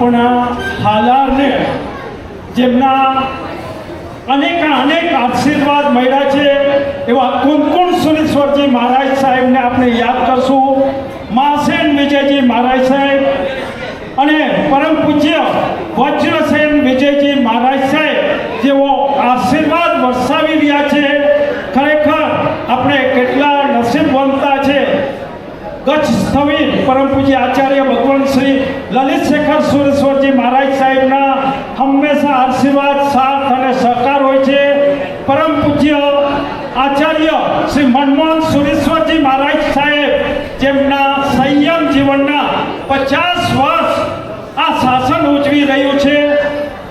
આપણા હાલારને જેમના અનેક આશીર્વાદ મળ્યા છે એવા કુમકુમ સુરેશ્વરજી મહારાજ સાહેબને આપણે યાદ કરશું. માસેન વિજયજી મહારાજ સાહેબ અને પરમ પૂજ્ય વજ્રસેન વિજયજી મહારાજ સાહેબ જેઓ આશીર્વાદ વરસાવી રહ્યા છે. ખરેખર આપણે કેટલા નસીબવંતા છે. કચ્છ સ્થવીર પરમ પૂજ્ય આચાર્ય ભગવાન શ્રી લલિત શેખર સુરેશ્વરજી મહારાજ સાહેબના હંમેશા આશીર્વાદ સાથ અને સહકાર હોય છે. પરમ પૂજ્ય આચાર્ય શ્રી મનમોહન સુરેશ્વરજી મહારાજ સાહેબ જેમના સંયમ જીવનના 50 વર્ષ આ શાસન ઉજવી રહ્યું છે.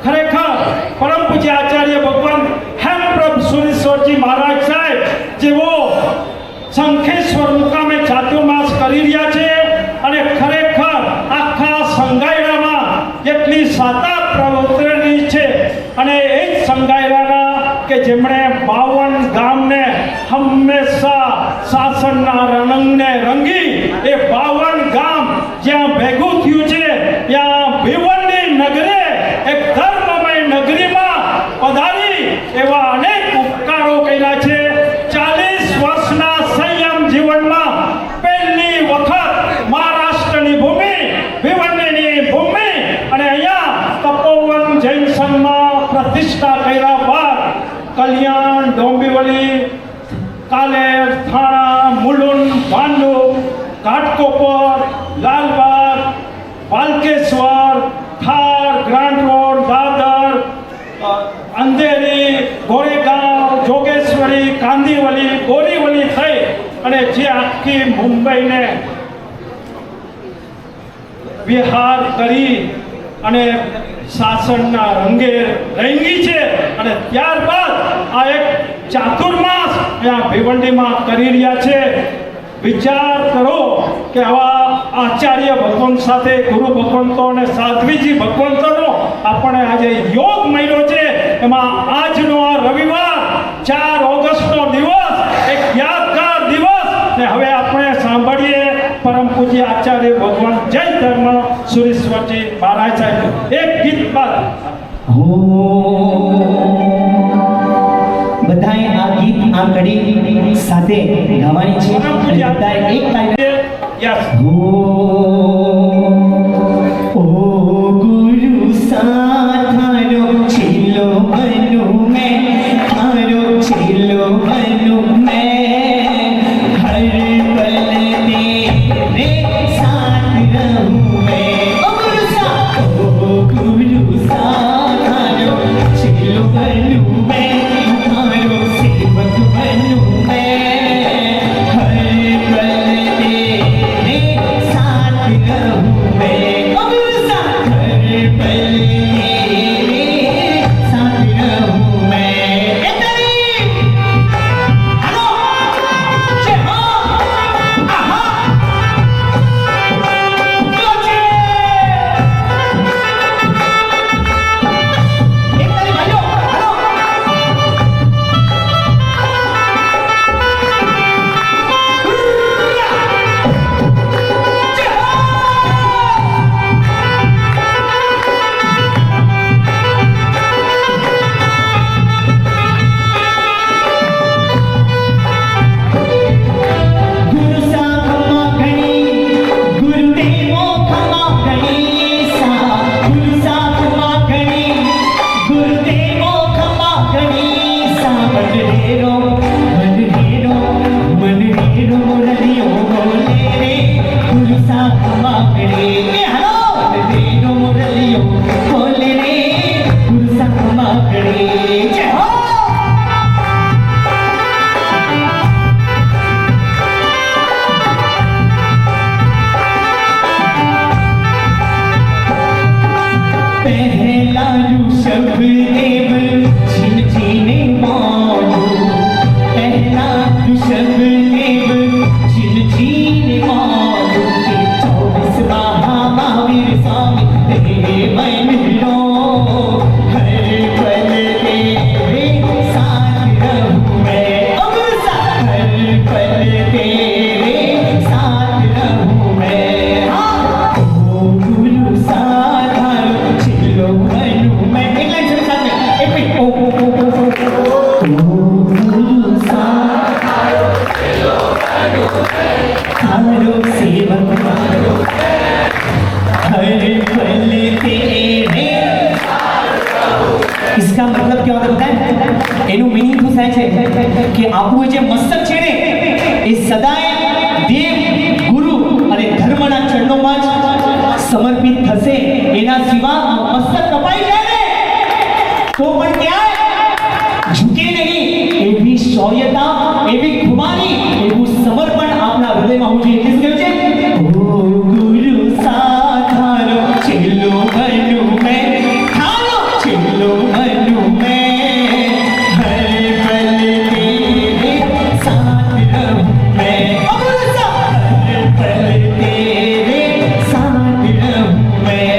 ખરેખર પરમ પૂજ્ય આચાર્ય ભગવાન હેમપ્રભ સુરેશ્વરજી મહારાજ સાહેબ જેઓ શંખેશ્વર મુકામે ચાતુર્માસ કરી રહ્યા છે અને ખરેખર આખા સંગાયરામાં એટલી સાતા પ્રવૃત્તિની છે અને એ જ સંગાયરાના કે જેમણે 52 ગામને હંમેશા શાસનના રણંગને રંગી એ 52 ગામ જ્યાં ભેગું થયું છે ત્યાં ભિવંડી નગરે એક ધર્મમય નગરીમાં પધારી એવા અનેક ઉપકારો કર્યા છે. 40 વર્ષના સંયમ જીવનમાં પહેલી વખત મહારાષ્ટ્રની ભૂમિ ભિવંડીની ભૂમિ અને અહીંયા તપોવન જૈન સંઘમાં પ્રતિષ્ઠા કર્યા બાદ કલ્યાણ, ડોંબિવલી, કાલેર, થાણા, મુલુંડ, ભાંડુપ, ઘાટકોપર, લાલબાગ, વાલકેશ્વર, ખાર, ગ્રાન્ટ રોડ, દાદર, અંધેરી, ગોરેગાંવ, જોગેશ્વરી, કાંદીવલી, બોરીવલી થઈ અને જે આખી મુંબઈને વિહાર કરી અને શાસનના રંગે રંગી છે. અને ત્યારબાદ આ એક ચાતુર્માસ અહીંયા ભિવંડીમાં કરી રહ્યા છે. વિચાર કરો કે આવા આચાર્ય ભગવંત સાથે ગુરુ ભગવંતો અને સાધ્વીજી ભગવંતોનો આપણે આજે યોગ મળ્યો છે. એમાં આજનો આ રવિવાર 4 ઓગસ્ટનો દિવસ એક યાદગાર દિવસ ને હવે આપણે સાંભળીએ પરમ પૂજ્ય આચાર્ય ભગવાન જય ધર્મ સુરેશ્વરજી મહારાજ સાહેબ એક ગીત બાદ બધાએ આ ગીત આ કડી સાથે ગાવાની છે. બધાએ એક લાઈન યસ ઓ ગુરુ સાથારો છેલ્લો બનું મેં થારો છેલ્લો બનું મેં હર પલ તેરે સાથ રહું મેં. ઓ ગુરુ સાથારો છેલ્લો બનું મેં થારો સેવક બનું મેં હર પલ તેરે साथ रहूं मैं. हर पल तेरे साथ रहूं मैं. हेलो जय हो आहा लोचे भाइयों हेलो गुरु सा खमा गणी गुरुदेवो खमा गणी सा गुरु सा खमा गणी गुरुदेवो खमा गणी सा मनरेरो मुरलियो बोले रे गुरु सा खमा गणी. हेलो मनरेरो मुरलियो बोले रे गुरु सा खमा गणी. जय हो पहला ऋषभ देव झिनझिने मानो. पहला ऋषभ देव झिनझिने मानो. 24 महावीर स्वामी तेरे मन लो हर पल तेरे साथ रहूं मैं. हर पल तेरे साथ रहूं मैं. ओ गुरु साथ આપણું જે મસ્તક છે ને એ સદાય દેવ ગુરુ અને ધર્મના ચરણોમાં જ સમર્પિત થશે. એના સિવાય મસ્તક કપાઈ જાય ને તો પણ ક્યાંય ઝૂકે નહીં. એવી શૌર્યતા, એવી ખુમારી, એવું સમર્પણ આપણા હૃદયમાં હોવું જોઈએ. એટલે શું કહ્યું છે? ઓ ગુરુ સાધારો ચેલો બનું મેં, થારો ચેલો બનું મેં, હર પલ તેરે સાથ રહું મેં. ઓ ગુરુ સાથ, હર પલ તેરે साथ रहूं मैं.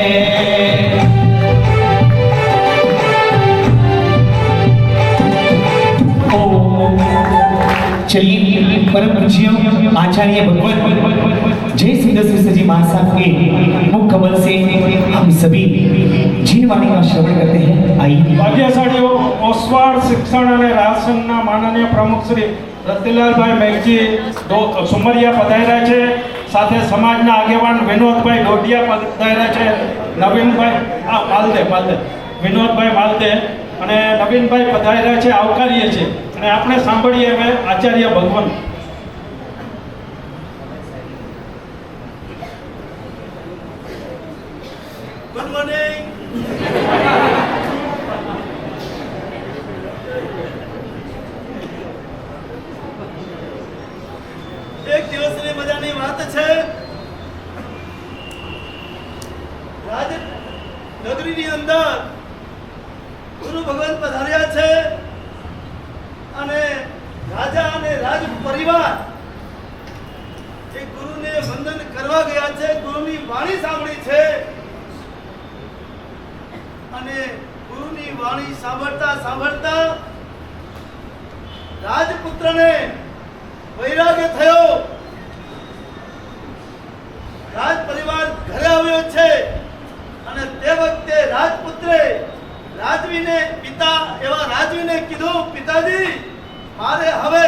चलिए परम पूज्य आचार्य भगवत जय सुंदर जी महासाब के मुख कमल से हम सभी जिन वाणी का श्रवण करते हैं. आइए. ભાગ્યશાળીઓ ઓસવાડ શિક્ષણ અને રાહસંઘના માનનીય પ્રમુખ શ્રી રતિલાલભાઈ મેઘજી સુમરિયા પધાર્યા છે. સાથે સમાજના આગેવાન વિનોદભાઈ ડોડિયા પધાર્યા છે. નવીનભાઈ માલદે વિનોદભાઈ માલદે અને નવીનભાઈ પધાર્યા છે. આવકારીએ છીએ અને આપણે સાંભળીએ હવે આચાર્ય ભગવાન. Good morning. એક દિવસની મજાની વાત છે. રાજ નગરીની અંદર ગુરુ ભગવાન પધાર્યા છે અને રાજા અને રાજ પરિવાર એ ગુરુને વંદન કરવા ગયા છે. ગુરુની વાણી સાંભળી છે અને ગુરુની વાણી સાંભળતા સાંભળતા રાજપુત્રને વૈરાગ્ય થયો. રાજ પરિવાર ઘરે આવ્યો છે અને તે વખતે રાજપુત્રે રાજવીને રાજવીને કીધું, પિતાજી મારે હવે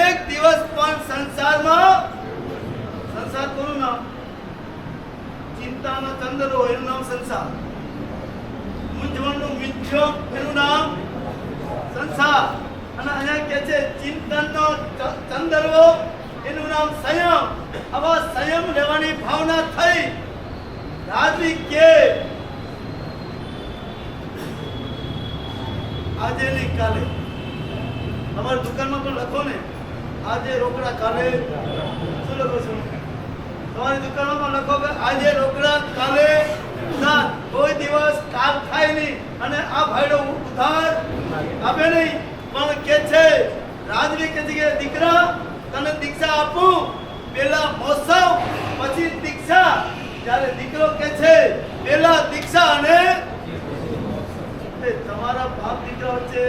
એક દિવસ પણ સંસાર કોનું નામ? ચિંતાનો ચંદરો એનું નામ સંસાર. મૂંઝવણનું મિથ્યો એનું નામ સંસાર. અને અહીંયા કહે છે ચિંતનનો ચંદરવો એનું નામ સંયમ. આવા સંયમ લેવાની ભાવના થઈ. રાજવી કે આજે નહીં કાલે. તમારી દુકાનમાં પણ લખો ને, આજે રોકડા કાલે. શું લખો છો? તમારી દુકાનમાં લખો કે આજે રોકડા કાલે ઉધાર. કોઈ દિવસ કામ થાય નહીં. અને આ ભાઈડો ઉધાર આપે નહીં. પણ કે છે રાજવી કે છે કે દીકરા તને દીક્ષા આપું, પેલા મોસવ પછી દીક્ષા. જ્યારે દીકરો કે છે પેલા દીક્ષા અને તમારા બાપ દીકરા વચ્ચે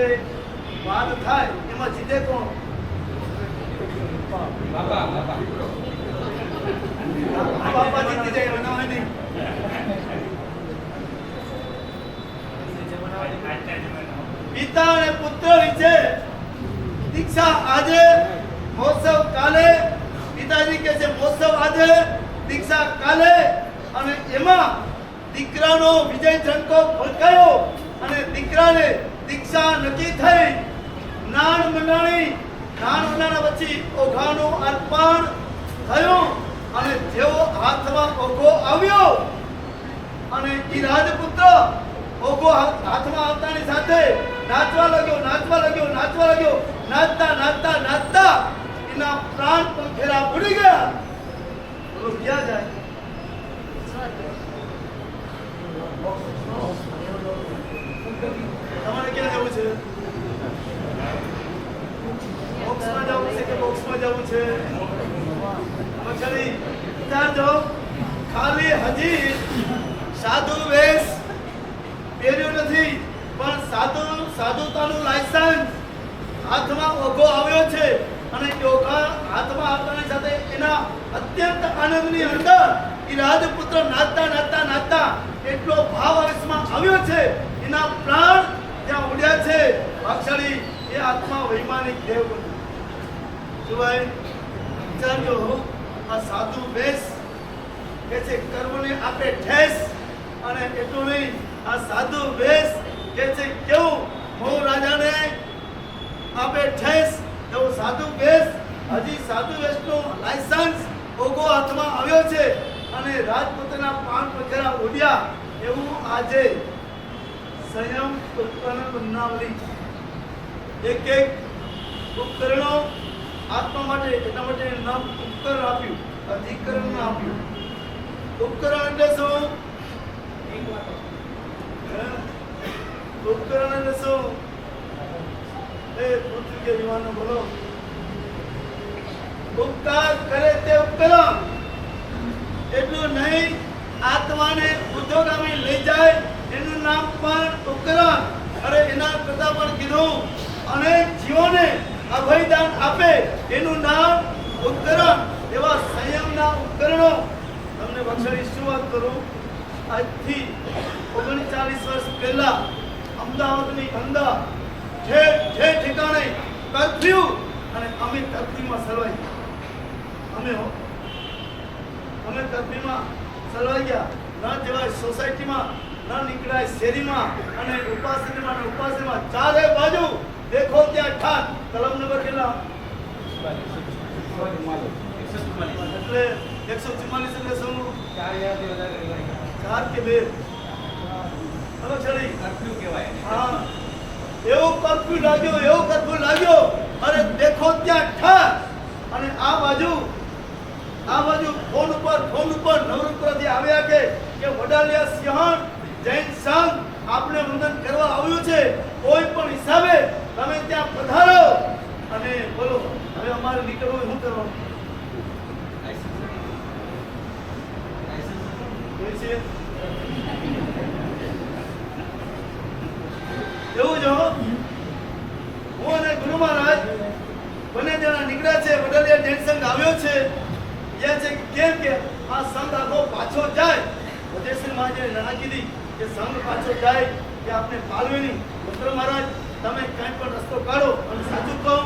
વાદ થાય એમાં જીતે કોણ? બાપા જીતી જાય બનાવે નહીં. પિતા અને પુત્ર વિશે દીક્ષા આજે, મહોત્સવ કાલે. પિતાજી કહે છે મહોત્સવ આજે, દીક્ષા કાલે. અને એમાં દીકરાનો વિજય ઝંકો ફરકાયો અને દીકરાને દીક્ષા નક્કી થઈ. જ્ઞાન મંડાણા પછી ઓઘાનું અર્પણ થયું અને જેવો હાથમાં ઓઘો આવ્યો અને ઈ રાજપુત્ર ઓઘો હાથમાં આવતાની સાથે નાચવા લાગ્યો. નાચતા એના પ્રાણ પંખેરા ઉડી ગયા. બોલો ક્યાં જાય? તમારે ક્યાં જવું છે? બોક્સમાં જવું છે કે બોક્સમાં જવું છે? પછી વિચારજો. ખાલી હજી સાધુ વેશ પહેર્યો નથી પણ સાધુતાનું લાયસન્સ હાથમાં ઓઘો આવ્યો છે. અને ઓઘા હાથમાં આવતાની સાથે એના અત્યંત આનંદની અંદર એ રાજપુત્ર નાચતા એટલો ભાવ આવેશમાં આવ્યો છે. એના પ્રાણ ત્યાં ઉડ્યા છે. ભાગશાળી એ આત્મા વૈમાનિક દેવ બન્યો. શું ભાઈ વિચારજો. આ સાધુ વેશ કે છે કર્મને આપે ઠેસ. અને એટલું નહીં, આ સાધુ વેશ કે છે કેવું મહુ રાજાને આપે ઠેસ. એવું સાધુ વેશ હજી સાધુ વેશનો લાયસન્સ ઓગો હાથમાં આવ્યો છે અને રાજપૂતના પાન પથરા ઉડ્યા એવું આજે સંયમ ઉપકરણ બનાવલી એક ઉપકરણો આત્મા માટે એના માટે નામ ઉપકરણ આપ્યું અધિકરણ આપ્યું ઉપકરણ એટલે શું ઉપકરણ એટલે શું એ પૃથ્વી કે યુવાનો બોલો ઉપકાર કરે તે ઉપકરણ એટલું નહીં આત્માને ઉદ્યોગામી લઈ જાય એનું નામ પણ ઉપકરણ અરે એના કરતા પણ કીધું અનેક જીવોને અભયદાન આપે એનું નામ ઉપકરણ એવા સંયમના ઉપકરણો તમને બક્ષરી શું વાત કરું આજથી 39 વર્ષ પહેલા અમદાવાદની અંદર જે ઠેકાણે કર્ફ્યુ અને અમે કર્ફ્યુમાં સલવાઈ અમે કર્ફ્યુમાં સલવાઈ ગયા ન જવાય સોસાયટીમાં ન નીકળાય શેરીમાં અને ઉપાસનીમાં ચારે બાજુ દેખો ત્યાં ઠાક કલમ નંબર કેટલા એટલે 144 એટલે શું 4 કે 2 હવે ચડી કર્ફ્યુ કહેવાય હા એવો કર્ફ્યુ લાગ્યો અરે દેખો ત્યાં ઠાક અને આ બાજુ ફોન ઉપર નવરંગપુરથી આવ્યા કે વડાલિયા સિંહણ જૈન સંઘ આપણે વંદન કરવા આવ્યું છે કોઈ પણ હિસાબે તમે ત્યાં પધારો અને બોલો હવે અમારે નીકળવું શું કરવાનું એવું જો હું અને ગુરુ મહારાજ બંને જણા નીકળ્યા છે વડાલિયા જૈન સંઘ આવ્યો છે કેમ કે આ સંઘ આખો પાછો જાય વજયસિંહ મહારાજે નાના કીધી કે સંઘ પાછો જાય કે આપણે પાલવે નહીં મિત્ર મહારાજ તમે કંઈ પણ રસ્તો કાઢો અને સાચું કહું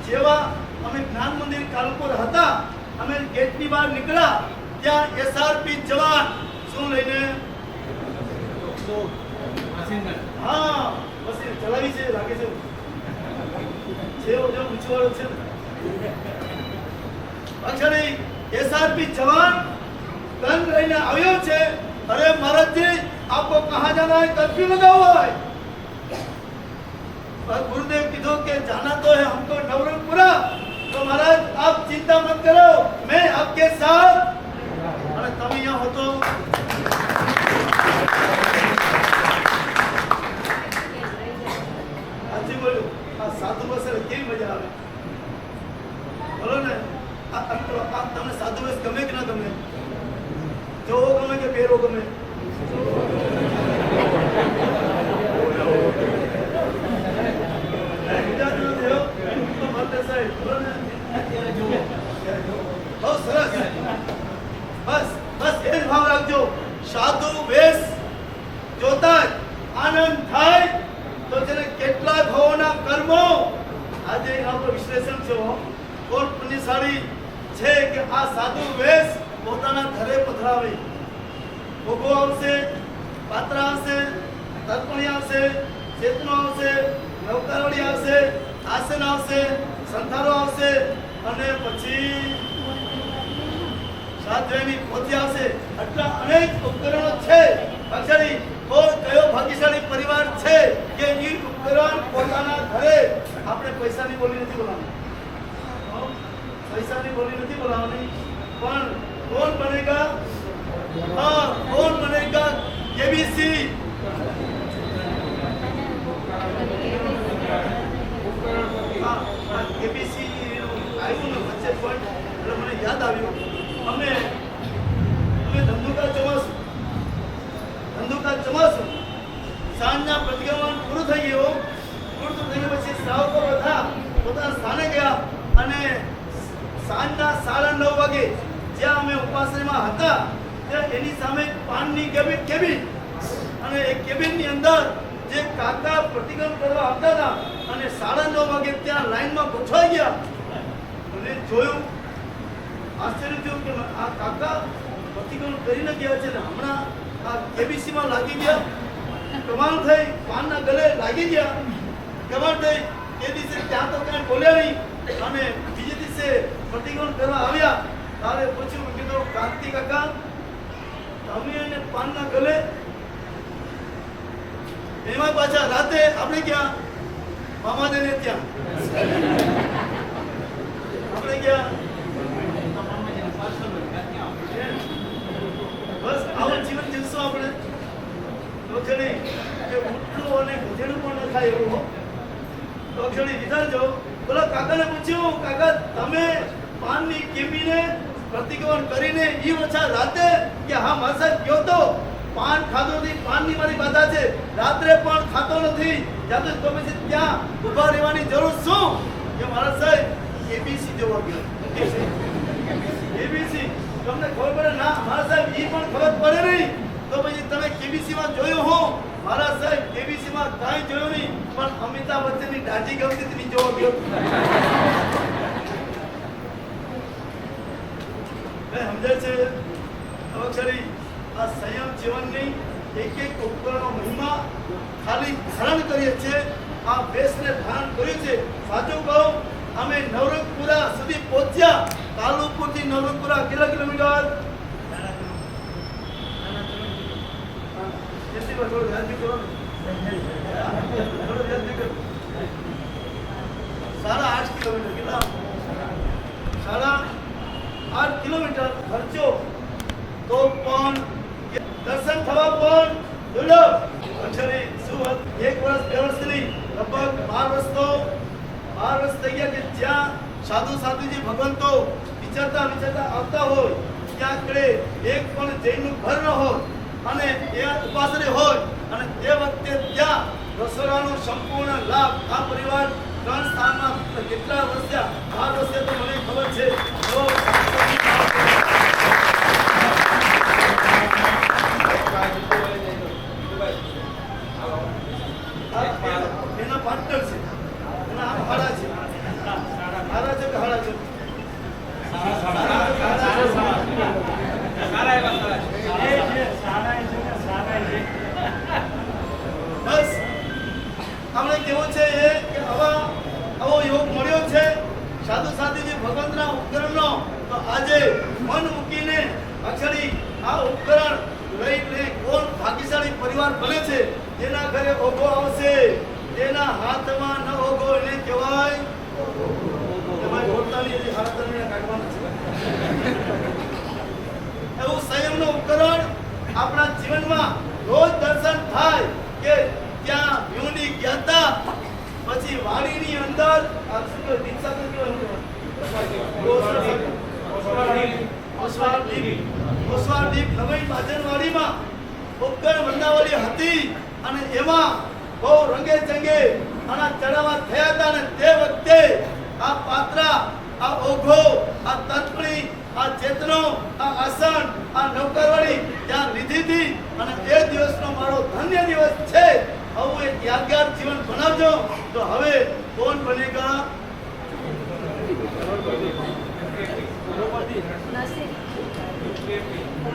જેવા અમે જ્ઞાન મંદિર કાલુપુર હતા અમે ગેટની બહાર નીકળ્યા ત્યાં એસઆરપી જવાન શું લઈને હા પછી ચલાવી છે લાગે છે જેવો જો ઊંચવાળો છે અક્ષરી एसआरपी जवान गन लઈને આવ્યો છે अरे महाराज जी आपको कहां जाना है कर्फ्यू लगा हुआ है और गुरुदेव कीधो के जाना तो है हमको नवरंगपुरा तो महाराज आप चिंता मत करो मैं आपके साथ अरे તમે यहाँ हो तो अच्छी बोलो आ साधु बसर केवी मजा આવે બોલો ને તમને સાધુ વેશ ગમે કે ના ગમે જોવો ગમે કે પહેરો ગમે બહુ સરસ બસ એ જ ભાવ રાખજો સાધુ વેશ જોતા જ આનંદ થાય તો જેને કેટલા ભાવોના કર્મો આજે આપણું વિશ્લેષણ છે કોણ પુણ્યશાળી છે કે આ સાધુ વેશ પોતાના ઘરે પધરાવે ભોગો આવશે પાત્રા આવશે તર્પણી આવશે ચેતનો આવશે નવકારવડી આવશે આસન આવશે સંથારો આવશે અને પછી સાધ્વયની પોથી આવશે આટલા અનેક ઉપકરણો છે અક્ષરી કોઈ કયો ભાગ્યશાળી પરિવાર છે કે એ ઉપકરણ પોતાના ઘરે આપણે પૈસાની બોલી નથી બોલાવવાની पैसा नहीं बोली नहीं बुलावनी पर कौन बनेगा हाँ कौन बनेगा केबीसी केबीसी આવ્યું ને વચ્ચે પણ એટલે મને યાદ આવ્યું અમે ધંધુકા ચોમાસું સાંજના પ્રતિક્રમણ પૂરું થઈ ગયું પછી શ્રાવકો બધા પોતાના સ્થાને ગયા અને સાંજના 9:30 વાગે જ્યાં અમે ઉપાસનામાં હતા ત્યાં એની સામે પાનની કેબિન અને એ કેબિનની અંદર જે કાકા પ્રતિક્રમણ કરવા આવતા હતા અને 9:30 વાગે ત્યાં લાઈનમાં ગોઠવાઈ ગયા અને જોયું આશ્ચર્ય થયું કે આ કાકા પ્રતિક્રમણ કરીને ગયા છે ને હમણાં આ કેબીસીમાં લાગી ગયા કમાલ થઈ પાનના ગલે લાગી ગયા કમાલ થઈ એ દિવસે ત્યાં તો કાંઈ બોલ્યા નહીં અને બીજે દિવસે પ્રતિક્રમણ કરવા આવ્યા તારે પૂછ્યું, મેં કીધું કાંતિ કાકા તમે અને પાનના ગલે એમાં પાછા રાતે આપણે ક્યાં મામાદેને ત્યાં આપણે ક્યાં બસ આવું જીવન જીવશું આપણે લોખંડી કે ઉઠલું અને ગધેડું પણ ન ખાય એવું લોખંડી વિધારજો. બોલો કાકાને પૂછ્યું, કાકા તમે પાનની કેમીને પ્રતિક્રમણ કરીને ઈ ઓછા રાતે કે હા મારા સાહેબ ગયો તો પાન ખાધો નથી, પાનની મારી બાધા છે, રાત્રે પણ ખાતો નથી, જાતો તો પછી ત્યાં ઊભા રહેવાની જરૂર શું? કે મારા સાહેબ એબીસી જોવા ગયો. એબીસી તમને ખબર પડે ના મારા સાહેબ ઈ પણ ખબર પડે નહીં તો પછી તમે કેબીસી માં જોયો હો? મારા સાહેબ કેબીસી માં કાંઈ જોયું નહીં, પણ અમિતાભ બચ્ચનની દાઢી ગમતી હતી જોવા ગયો. સમજાય છે હવે ખરી આ સંયમ જીવનની એક એક ઉપકરણનો મહિમા ખાલી ધારણ કરીએ છીએ, આ બેસને ધારણ કર્યું છે. સાચું કહું અમે નવરંગપુરા સુધી પહોંચ્યા, કાલુપુરથી નવરંગપુરા કેટલા કિલોમીટર? થોડું યાદ કરો ને. થોડું યાદ કરો. 8.5 કિલોમીટર. કેટલા? 8.5 કિલોમીટર ખર્ચો તો પણ દર્શન થવા પણ દુર્લભ. અક્ષરે શું વાત, 1 વર્ષ 2 વર્ષ નહીં, લગભગ 12 વર્ષ થઈ ગયા કે જ્યાં સાધુજી ભગવંતો વિચારતા આવતા હોય ત્યાં કડે એક પણ જૈનનું ઘર ન હોય અને એ ઉપાસરે હોય અને તે વખતે ત્યાં રસોડાનો સંપૂર્ણ લાભ આ પરિવાર 3 સ્થાનમાં કેટલા વર્ષ થયા? 12 વર્ષ તો મને ખબર છે. તો એના પાર્ટનર છે, એના આમ હાડા છે. હાડા છે કે હાડા છે? બસ આપણે કેવું છે એ કે આવો યોગ મળ્યો છે સાધુજી ભગવંતના ઉપકરણનો. તો આજે મન મૂકીને અક્ષરી આ ઉપકરણ લઈને કોણ ભાગ્યશાળી પરિવાર બને છે? જેના ઘરે ઓઘો આવશે, જેના હાથમાં ન ઓઘો એને કહેવાય તમારી બોલતાની હજી હાથને કાઢવાના છે. એવું સંયમનું ઉપકરણ આપણા જીવનમાં રોજ દર્શન થાય કે ત્યાં વ્યૂની જ્ઞાતા પછી વાડીની અંદર આ શું કહે દીક્ષા તો ઓસવાડીપ નવી બાજનવાડીમાં ઉપકરણ બંધાવલી હતી અને એમાં બહુ રંગે ચંગે આના ચડાવવા થયા હતા અને તે વખતે આ પાત્રા, આ ઓઘો, આ તર્પણી, આ ચેતનો, આ આસન, આ નૌકરવાળી ત્યાં લીધી હતી અને એ દિવસનો મારો ધન્ય દિવસ છે. આવું એક યાદગાર જીવન બનાવજો. તો હવે કોણ બનેગા?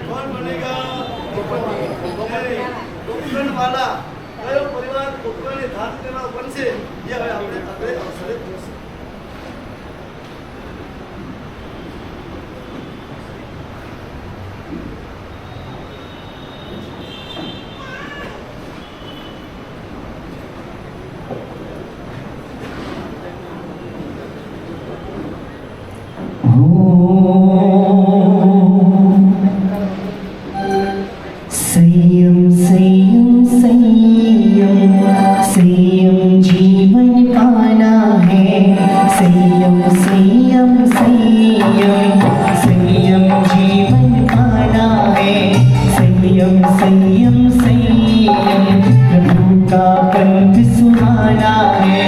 કોણ બનેગા? ઉપકરણ વાળા કયો પરિવાર ઉપકરણને ધારણ કરવા બનશે એ હવે આપણે આગળ અવસરે જોઈશું. संयम संयम संयम संयम जीवन पाना है. संयम संयम संयम संयम जीवन पाना है. संयम संयम संयम प्रभु का पंथ सुहाना है.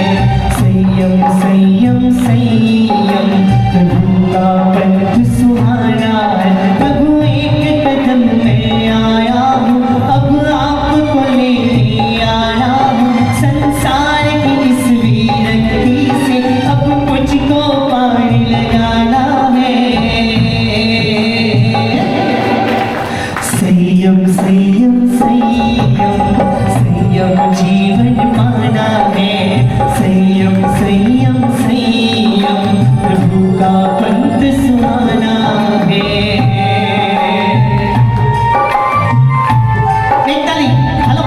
संयम संयम संयम प्रभु का पंथ सुहाना है. प्रभु एक कदम में आया हूँ, अब आपको लेके आया हूँ. संसार की इस विरक्ति से अब मुझको पार लगाना है. संयम संयम संयम संयम जीवन पाना है. संयम संयम संयम सा पंत सुहाना है। एक ताली, हेलो।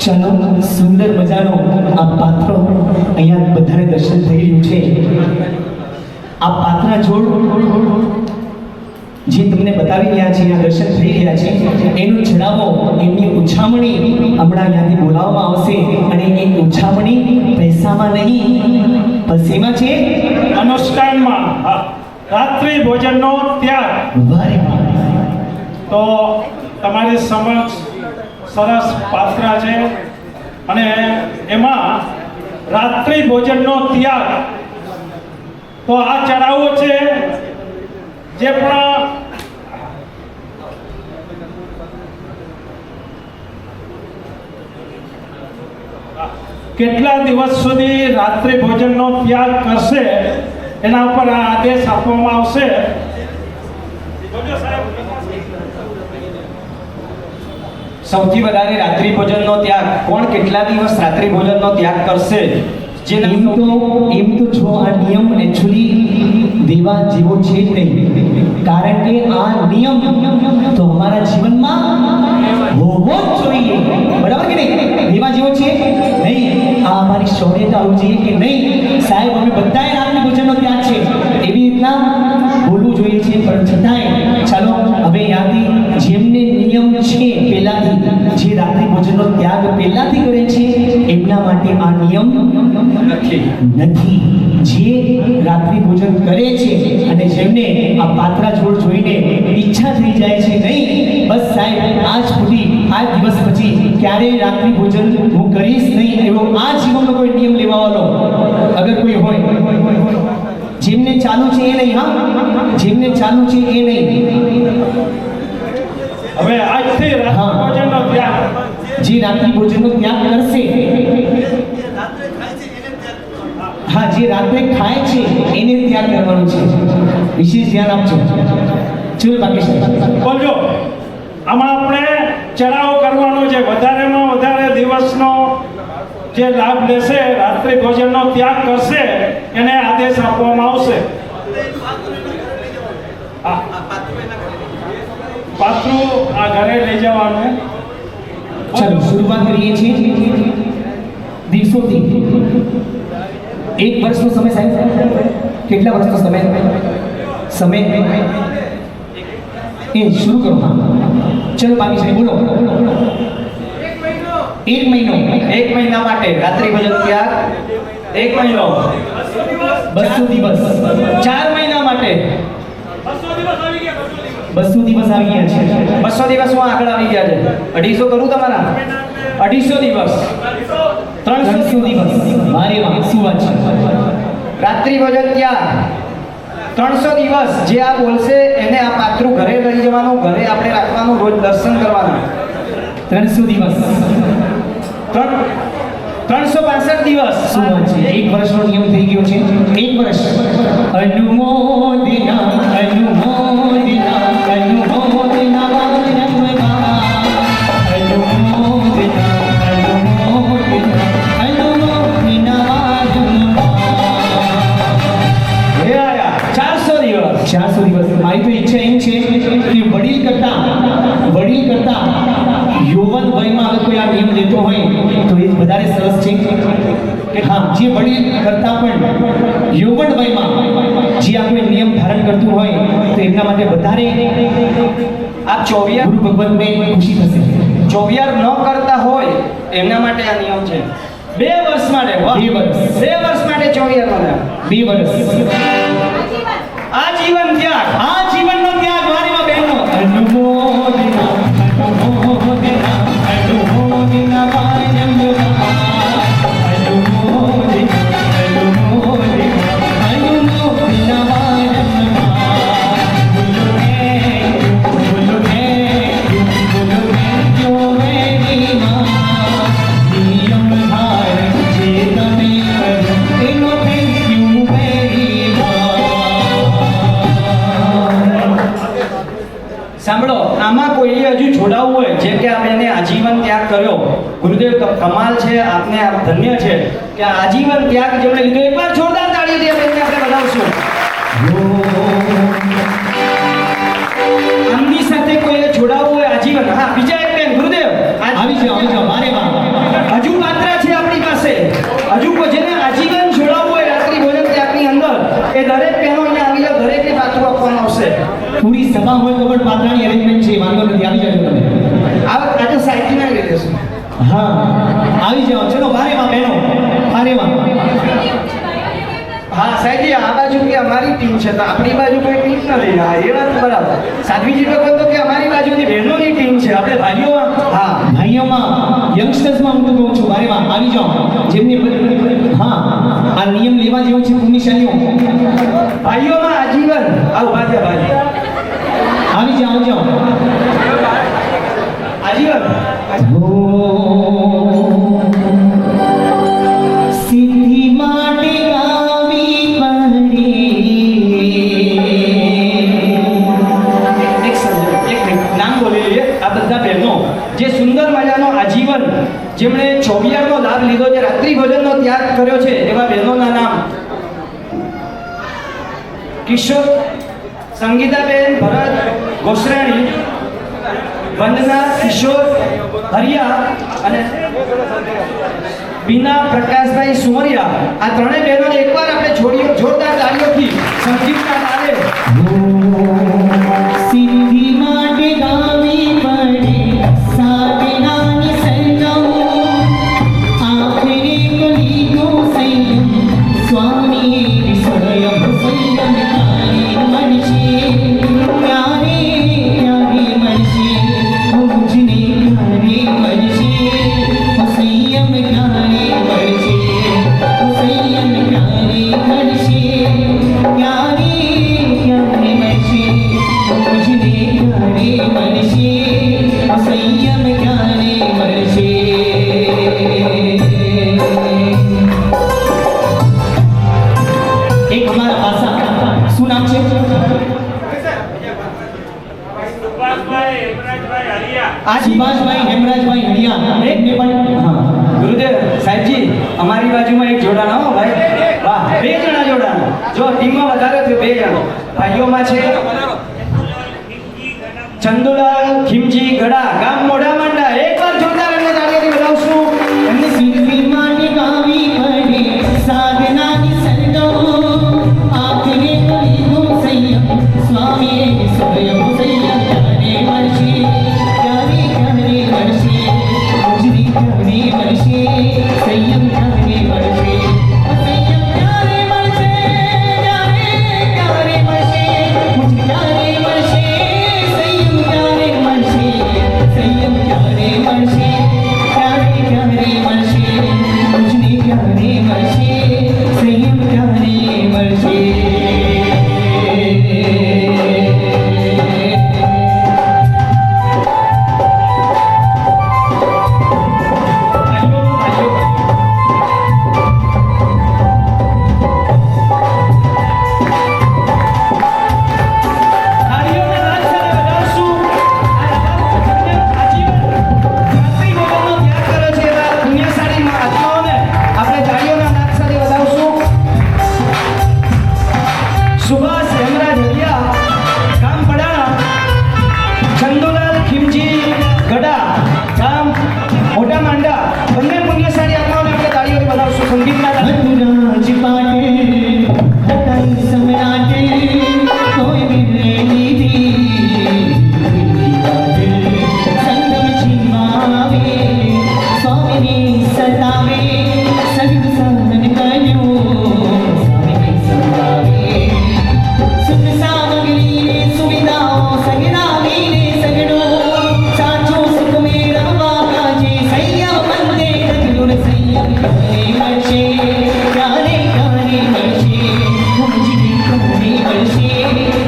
ચાલો સુંદર મજાનો આ પાત્ર અહીંયા બધાને દર્શન થઈ રહ્યું છે. આ પાત્રા જોડ જે તમને બતાવી રહ્યા છે, આ દર્શન થઈ રહ્યા છે, એનું જણાવો, એમની ઉછામણી હમણાં અહીંયાથી બોલાવવામાં આવશે અને એ ઉછામણી પૈસામાં નહીં પૈસામાં છે, અનુષ્ઠાનમાં રાત્રિ ભોજનનો ત્યાગ. વારે તો તમારી સમક્ષ સરસ પાત્રા છે અને એમાં રાત્રિ ભોજનનો ત્યાગ. તો આ ચડાવો છે જે પણ કેટલા દિવસ સુધી રાત્રિ ભોજનનો ત્યાગ કરશે એના ઉપર આ આદેશ આપવામાં આવશે. સૌથી વધારે રાત્રિ ભોજનનો ત્યાગ કોણ કેટલા દિવસ રાત્રિ ભોજનનો ત્યાગ કરશે? એમ તો જો આ નિયમ એકચ્યુઅલી દેવા જેવો છે જ નહીં, કારણ કે આ નિયમ તો અમારા જીવનમાં હોવો જ જોઈએ, બરાબર કે નહીં? દેવા જેવો છે નહીં, આ અમારી શૌર્યતા હોવી જોઈએ કે નહીં સાહેબ અમે બધાએ રાત્રિ ભોજનનો ત્યાગ છે એવી રીતના બોલવું જોઈએ છે. પણ છતાંય ચાલો હવે યાદી જેમને નિયમ છે પહેલાથી, જે રાત્રિ ભોજનનો ત્યાગ પહેલાથી કરે છે એમના માટે આ નિયમ નથી. જે રાત્રિ ભોજન કરે છે અને જેમને આ પાત્રા જોડ જોઈને ઈચ્છા થઈ જાય છે નહીં બસ સાહેબ આજ સુધી આ દિવસ પછી ક્યારેય રાત્રિ ભોજન હું કરીશ નહીં એવો આ જીવનનો કોઈ નિયમ લેવાનો અગર કોઈ હોય, જેમને ચાલુ છે એ નહીં, હા જેમને ચાલુ છે એ નહીં. હવે આજથી રાત્રિ ભોજનનો ત્યાગ, જે રાત્રિ ભોજનનો ત્યાગ કરશે, હા જે રાત્રે ખાય છે એને ત્યાગ કરવાનું છે. વિશેષ ધ્યાન આપજો. ચલો બાકી બોલજો. આમાં આપણે ચડાવો કરવાનો છે, વધારેમાં વધારે દિવસનો જે લાભ લેશે, રાત્રિ ભોજનનો ત્યાગ કરશે એને આદેશ આપવામાં આવશે. પાત્રું આ ઘરે લઈ જવાનું. ચાલો શરૂઆત કરીએ છીએ દિવસોથી. 1 વર્ષનો સમય સાહેબ, કેટલા વર્ષનો સમય એ શરૂ કરો. હા ચલો બાકી સાહેબ બોલો. 1 મહિનો, 1 મહિના માટે રાત્રિ ભોજન ત્યાગ. 1 મહિનો. 200 દિવસ, 4 મહિના માટે 200 દિવસ આવી ગયા છે 200 દિવસ હું આગળ આવી ગયા છે 250 કરું તમારા 250 દિવસ 300 દિવસ વારે વાહ શું વાત છે રાત્રિ ભોજન ત્યાગ 300 દિવસ જે આ બોલશે એને આ પાત્રું ઘરે લઈ જવાનું ઘરે આપણે રાખવાનું રોજ દર્શન કરવાના 300 દિવસ 365 દિવસ શું વાત છે એક વર્ષનો નિયમ થઈ ગયો છે એક વર્ષ અનુમોદના અનુમોદના અનુમોદના વાદનમગા અનુમોદના અનુમોદના અનુમોદના વાદનમગા હે આયા 400 દિવસ 400 દિવસ મારી તો ઈચ્છા એમ છે કે વડીલ કરતા યૌવન વયમાં અગર કોઈ આ નિયમ લેતો હોય તો એ વધારે સરસ છે કે હા જે વડીલ કરતા પણ યૌવન વયમાં જે આ કોઈ નિયમ ધારણ કરતું હોય તો એમના માટે વધારે આ ચોવિયાર ગુરુ ભગવતને ખુશી થશે ચોવિયાર ન કરતા હોય એમના માટે આ નિયમ છે 2 વર્ષ માટે વાહ 2 વર્ષ 2 વર્ષ માટે ચોવિયાર માટે 2 વર્ષ આજીવન ત્યાગ આ જીવનનો ત્યાગ વારીમાં બહેનો અનુમોદના અનુમોદના અનુમોદના વાયમ્યમા અનુમોદના અનુમોદના અનુમોદના વાયમ્યમા બોલો ક્યો વેરી માં નિયમ ધારણ જે તમે કરો એનો થેન્ક યુ વેરી સાંભળો આમાં કોઈ હજુ જોડાવું હોય જેમ કે આ બેને આજીવન ત્યાગ કર્યો ગુરુદેવ કમાલ છે આપને આપ ધન્ય છે કે આ આજીવન ત્યાગ જેમણે લીધો એકવાર જોરદાર તાળીઓથી આ બેનને આપણે વધાવશું આમની સાથે કોઈએ જોડાવું હોય આજીવન હા બીજા એક બેન ગુરુદેવ આવી જાઓ મારે વાહ હજુ પાત્ર છે આપણી પાસે હજુ કોઈ જેને આજીવન જોડાવવું હોય રાત્રિ ભોજન ત્યાગની અંદર એ દરેક બહેનો અહીંયા આવી જાવ દરેકને પાત્ર આપવામાં આવશે પૂરી સભા હોય તો પણ પાત્રાની અરેન્જમેન્ટ છે વાંધો નથી આવી જાજો તમે આજે સાહિત્યના લઈ લેશું હા આવી જાઓ ચલો ભારેમાં બહેનો ભારેમાં હા સાહેબ આ બાજુ કે અમારી ટીમ છે તો આપણી બાજુ કોઈ ટીમ નથી હા એ વાત બરાબર સાધ્વીજી લોકો તો કે અમારી બાજુની બહેનોની ટીમ છે આપણે ભાઈઓમાં હા ભાઈઓમાં યંગસ્ટર્સમાં હું તો કહું છું ભારેમાં આવી જાઓ જેમને હા આ નિયમ લેવા જેવો છે પુણ્યશાલીઓ ભાઈઓમાં આજીવન આ ઉભા થયા ભાઈ આવી જાઓ આજીવન સિદ્ધિ માટે ગાવી પડી નામ બોલી લઈએ આ બધા બહેનો જે સુંદર મજાનો આજીવન જેમણે ચોવિયારનો લાભ લીધો છે રાત્રિ ભોજનનો ત્યાગ કર્યો છે એવા બહેનોના નામ કિશોર સંગીતાબેન ભરત ગોસરાણી વંદના કિશોર હરિયા અને બીના પ્રકાશભાઈ સુમરિયા આ ત્રણેય બહેનોને એકવાર આપણે જોરદાર તાળીઓથી સંગીતના તાલે સિદ્ધિ માટે ગાવી પડે સાધનાની સંગમ આખરે કલીનો સંયમ સ્વામીએ સ્વયં સંયમ ક્યારે મળશે મુજને ક્યારે મળશે સંયમ ક્યારે મળશે સંયમ ક્યારે મળશે ક્યારે મળશે મુજને ક્યારે મળશે સંયમ ક્યારે મળશે એક અમારા પાસા શું નામ છે આ સુભાષભાઈ હેમરાજભાઈ હરિયા એમને પણ હા ગુરુદેવ સાહેબજી અમારી બાજુમાં એક જોડાણ હો ભાઈ વાહ 2 જણા જોડાણ જો ટીમમાં વધારે થયો 2 જણા ભાઈઓમાં છે ચંદુલાલ ખીમજી ગડા ગામ મોઢા માંડા એકવાર જોરદાર એમને તાળીઓથી વધાવશું એમની સિદ્ધિ માટે ગાવી પડે સાધનાની સંગમ આખરે કલીનો સંયમ સ્વામીએ સ્વયં સંયમ ક્યારે મળશે ક્યારે મળશે મુજને ક્યારે મળશે સંયમ ક્યારે મળશે સંયમ ક્યારે મળશે ક્યારે મળશે મુજને મળશે ક્યારે ક્યારે મળશે સમજી કોને મળશે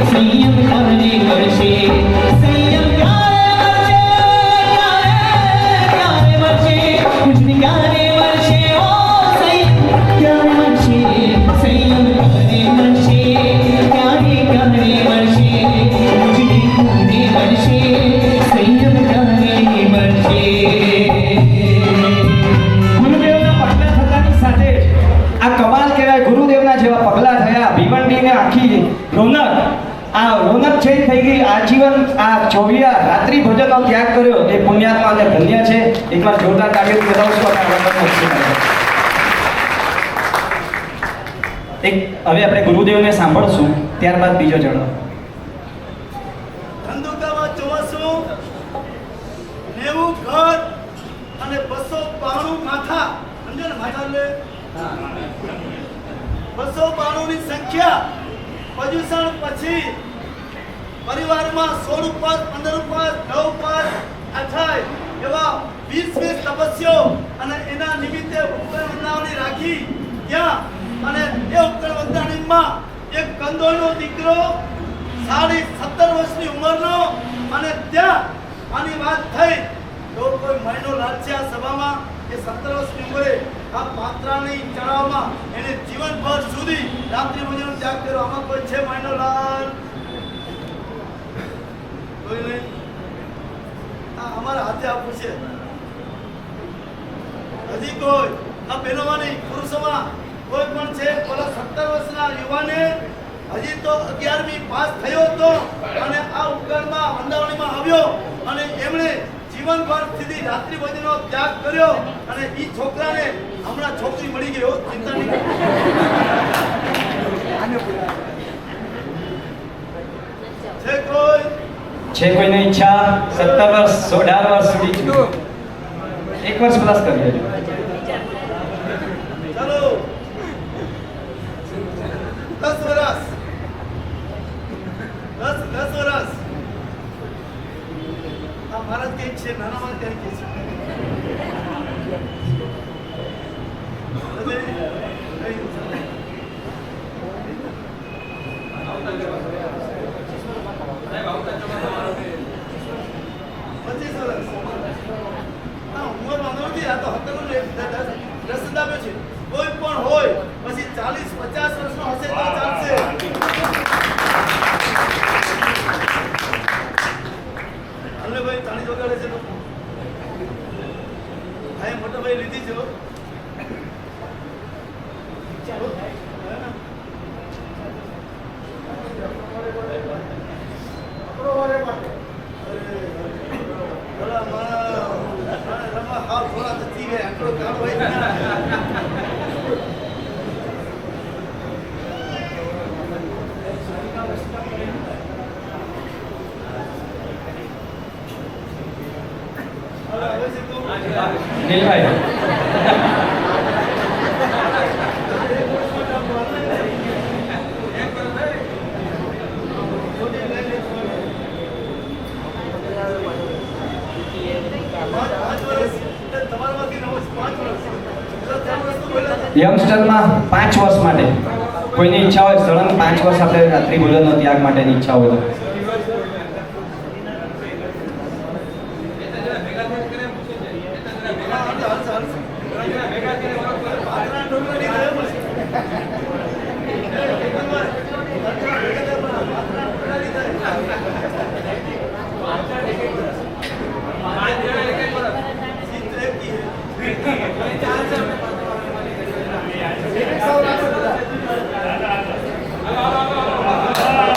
સંયમ ક્યારે મળશે સંયમ ક્યારે મળશે ખુશી ક્યારે મળશે ઓ સંયમ ક્યારે મળશે સંયમ ક્યારે મળશે ક્યારે ક્યારે મળશે ખુશી કોને મળશે સંયમ ક્યારે મળશે. ગુરુદેવના પગલા થતાની સાથે જ આ કમાલ કહેવાય. ગુરુદેવના જેવા પગલા થયા ભીવંડીને આખી રોનક આ રોનક છે થઈ ગઈ આજીવન. આ ચોવિયા રાત્રિ ભોજનનો ત્યાગ કર્યો એ પુણ્યાત્મા અને ધન્ય છે. એકવાર જોરદાર તાળીઓ બતાવશો અને આગળ વધશું. એક હવે આપણે ગુરુદેવને સાંભળશું, ત્યારબાદ બીજો જણાવો. ધંધુકામાં 84 90 ઘર અને 292 માથા. સમજો ને માથા એટલે 292 ની સંખ્યા પ્રદૂષણ પછી પરિવારમાં 16 ઉપર 15 ઉપર 9 ઉપર 28 એવા 20 તપસ્યો અને એના નિમિત્તે ઉપકરણ વંદનાવલી રાખી ત્યાં અને એ ઉપકરણ વંદનાવલીમાં એક કંદોઈનો દીકરો 17 વર્ષની ઉંમરનો અને ત્યાં આની વાત થઈ તો કોઈ મહિનો લાગશે આ સભામાં એ 17 વર્ષની ઉંમરે આ પાત્રાની ચડાવવામાં એને જીવનભર સુધી રાત્રિ ભોજનનો ત્યાગ કર્યો. આમાં કોઈ છે મહિનો લાલ? કોઈ નહીં. આ અમારા હાથે આપવું છે. હજી કોઈ આ બહેનોમાં નહીં, પુરુષોમાં કોઈ પણ છે? પેલા 17 વર્ષના યુવાને હજી તો 11મી પાસ થયો હતો અને આ ઉપકરણમાં વંદાવણીમાં આવ્યો અને એમણે જીવનભર સુધી રાત્રિ ભોજનનો ત્યાગ કર્યો અને એ છોકરાને હમણાં છોકરી મળી ગઈ. ચિંતા નહીં. છે કોઈ? છે કોઈને ઈચ્છા? 17 વર્ષ 18 વર્ષ સુધી એક વર્ષ પ્લસ કરી દેજો. ચાલો 10 વર્ષ 10 વર્ષ. આ મહારાજ કઈ છે? નાના મહારાજ કઈ છે? કોઈ પણ હોય પછી 40-50 વર્ષનો હશે તો ચાલશે. અલ્લે ભાઈ તાળી વગાડે છે. હા મોટા ભાઈ લીધી છે. નીલભાઈ યંગસ્ટરમાં 5 વર્ષ માટે કોઈની ઈચ્છા હોય સળંગ 5 વર્ષ આપણે રાત્રિ ભોજનનો ત્યાગ માટેની ઈચ્છા હોય તો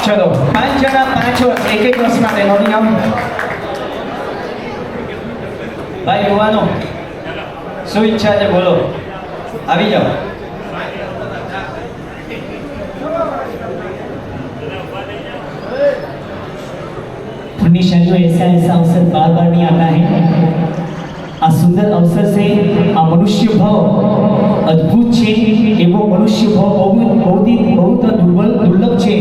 ચલો 5 જણા 5 વર્ષ એક વર્ષ માટે નોંધી આવો. ભાઈ યુવાનો શું ઈચ્છા છે બોલો, આવી જાઓ. पुण्यशालियों ऐसा ऐसा अवसर बार बार नहीं आता है. आ सुंदर अवसर से आ मनुष्य भाव अद्भुत છે. એવો મનુષ્ય ભાવ બહુ દુર્લભ છે.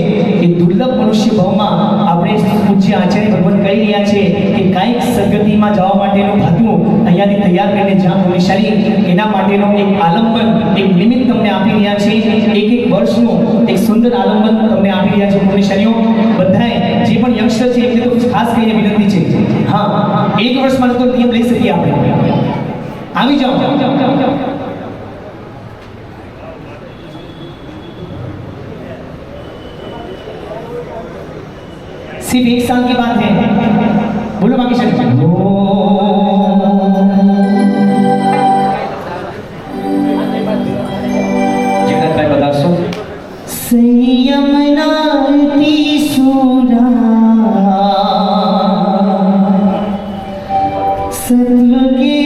એ દુર્લભ મનુષ્ય ભાવમાં આપણે પૂજ્ય આચાર્ય ભગવાન કહી રહ્યા છે કે કાંઈક સદગતિમાં જવા માટેનું ભાગ્યું અહીંયા અહીંયાથી તૈયાર કરીને જ્યાં પુણ્યશાળી એના માટેનો એક આલંબન એક નિમિત્ત તમને આપી રહ્યા છે એક વર્ષનું એક સુંદર આલંબન તમને આપી રહ્યા છે પુણ્યશાળીઓ બધાએ જે પણ યંગસ્ટર છે એમને તો ખાસ કરીને વિનંતી છે હા એક વર્ષ માટે તો નિયમ લઈ શકીએ આપણે આવી જાઓ सिर्फ 1 साल की बात है बोलो बाकी शरीफ જગતભાઈ બતાવશો संयम नाती सूरा सत्व के